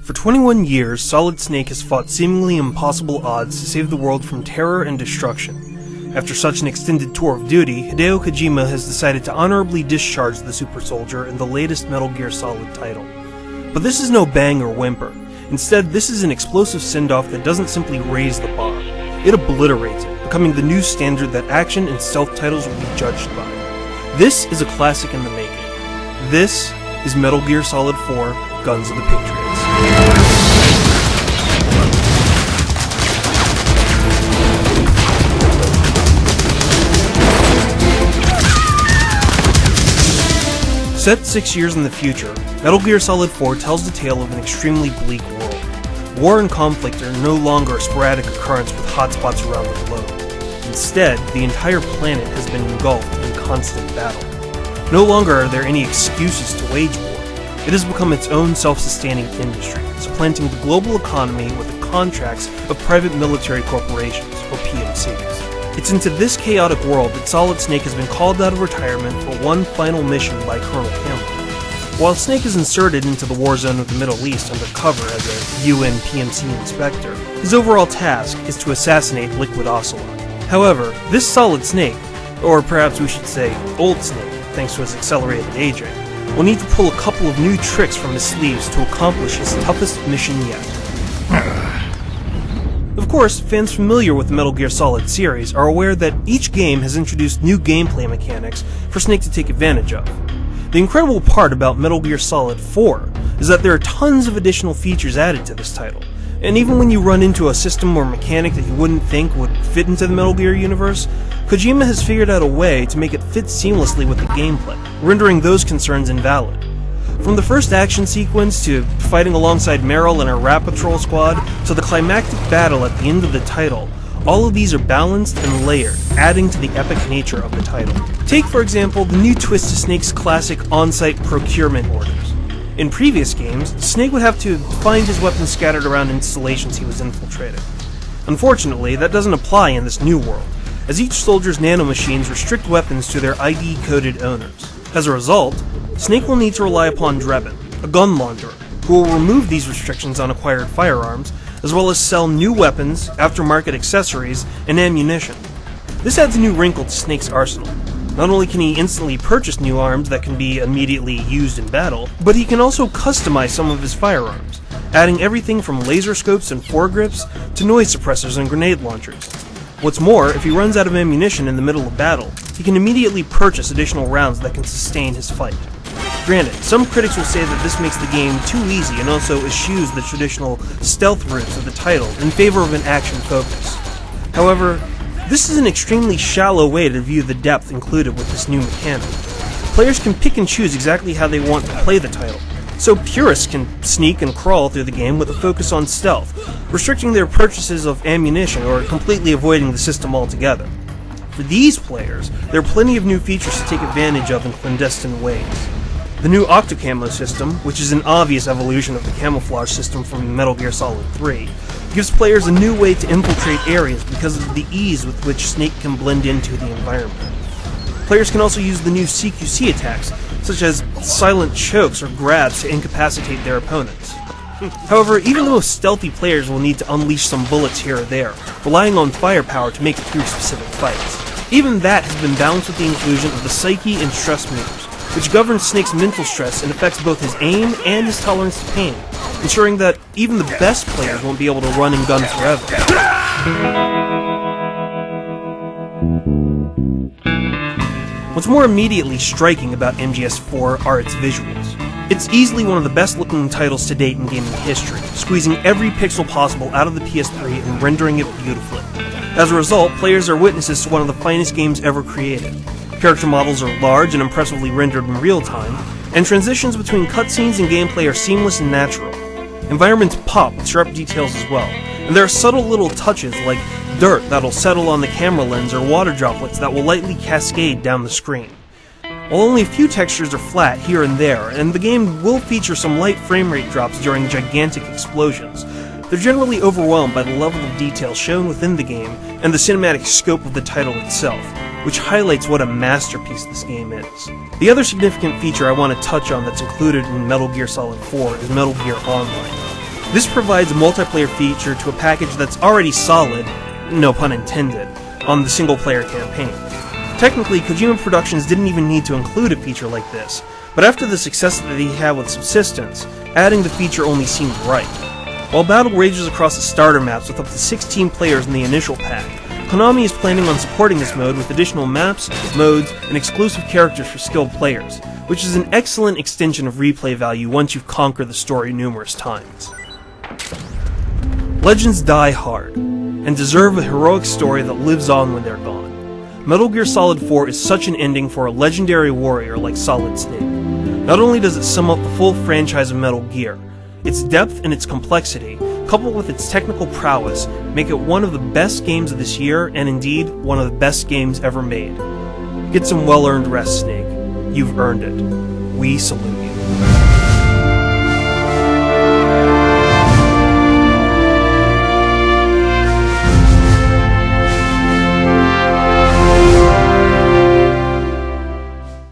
For 21 years, Solid Snake has fought seemingly impossible odds to save the world from terror and destruction. After such an extended tour of duty, Hideo Kojima has decided to honorably discharge the super soldier in the latest Metal Gear Solid title. But this is no bang or whimper. Instead, this is an explosive send-off that doesn't simply raise the bar. It obliterates it, becoming the new standard that action and stealth titles will be judged by. This is a classic in the making. This is Metal Gear Solid 4: Guns of the Patriots. Set 6 years in the future, Metal Gear Solid 4 tells the tale of an extremely bleak world. War and conflict are no longer a sporadic occurrence with hotspots around the globe. Instead, the entire planet has been engulfed in constant battle. No longer are there any excuses to wage war. It has become its own self-sustaining industry, supplanting the global economy with the contracts of private military corporations, or PMCs. It's into this chaotic world that Solid Snake has been called out of retirement for one final mission by Colonel Campbell. While Snake is inserted into the war zone of the Middle East under cover as a UN PMC inspector, his overall task is to assassinate Liquid Ocelot. However, this Solid Snake, or perhaps we should say Old Snake, thanks to his accelerated aging, will need to pull a couple of new tricks from his sleeves to accomplish his toughest mission yet. Of course, fans familiar with the Metal Gear Solid series are aware that each game has introduced new gameplay mechanics for Snake to take advantage of. The incredible part about Metal Gear Solid 4 is that there are tons of additional features added to this title, and even when you run into a system or mechanic that you wouldn't think would fit into the Metal Gear universe, Kojima has figured out a way to make it fit seamlessly with the gameplay, rendering those concerns invalid. From the first action sequence to fighting alongside Meryl and her Rat Patrol squad to the climactic battle at the end of the title, all of these are balanced and layered, adding to the epic nature of the title. Take, for example, the new twist to Snake's classic on-site procurement orders. In previous games, Snake would have to find his weapons scattered around installations he was infiltrating. Unfortunately, that doesn't apply in this new world, as each soldier's nanomachines restrict weapons to their ID-coded owners. As a result, Snake will need to rely upon Drebin, a gun launderer, who will remove these restrictions on acquired firearms, as well as sell new weapons, aftermarket accessories, and ammunition. This adds a new wrinkle to Snake's arsenal. Not only can he instantly purchase new arms that can be immediately used in battle, but he can also customize some of his firearms, adding everything from laser scopes and foregrips to noise suppressors and grenade launchers. What's more, if he runs out of ammunition in the middle of battle, he can immediately purchase additional rounds that can sustain his fight. Granted, some critics will say that this makes the game too easy and also eschews the traditional stealth routes of the title in favor of an action focus. However, this is an extremely shallow way to view the depth included with this new mechanic. Players can pick and choose exactly how they want to play the title, so purists can sneak and crawl through the game with a focus on stealth, restricting their purchases of ammunition or completely avoiding the system altogether. For these players, there are plenty of new features to take advantage of in clandestine ways. The new Octocamo system, which is an obvious evolution of the camouflage system from Metal Gear Solid 3, gives players a new way to infiltrate areas because of the ease with which Snake can blend into the environment. Players can also use the new CQC attacks, such as silent chokes or grabs to incapacitate their opponents. However, even the most stealthy players will need to unleash some bullets here or there, relying on firepower to make it through specific fights. Even that has been balanced with the inclusion of the Psyche and Stress meters, which governs Snake's mental stress and affects both his aim and his tolerance to pain, ensuring that even the best players won't be able to run and gun forever. What's more immediately striking about MGS4 are its visuals. It's easily one of the best looking titles to date in gaming history, squeezing every pixel possible out of the PS3 and rendering it beautifully. As a result, players are witnesses to one of the finest games ever created. Character models are large and impressively rendered in real time, and transitions between cutscenes and gameplay are seamless and natural. Environments pop with sharp details as well, and there are subtle little touches like dirt that'll settle on the camera lens or water droplets that will lightly cascade down the screen. While only a few textures are flat here and there, and the game will feature some light frame rate drops during gigantic explosions, they're generally overwhelmed by the level of detail shown within the game and the cinematic scope of the title itself, which highlights what a masterpiece this game is. The other significant feature I want to touch on that's included in Metal Gear Solid 4 is Metal Gear Online. This provides a multiplayer feature to a package that's already solid, no pun intended, on the single-player campaign. Technically, Kojima Productions didn't even need to include a feature like this, but after the success that he had with Subsistence, adding the feature only seemed right. While battle rages across the starter maps with up to 16 players in the initial pack, Konami is planning on supporting this mode with additional maps, modes, and exclusive characters for skilled players, which is an excellent extension of replay value once you've conquered the story numerous times. Legends die hard, and deserve a heroic story that lives on when they're gone. Metal Gear Solid 4 is such an ending for a legendary warrior like Solid Snake. Not only does it sum up the full franchise of Metal Gear, its depth and its complexity, coupled with its technical prowess, make it one of the best games of this year, and indeed, one of the best games ever made. Get some well-earned rest, Snake. You've earned it. We salute you.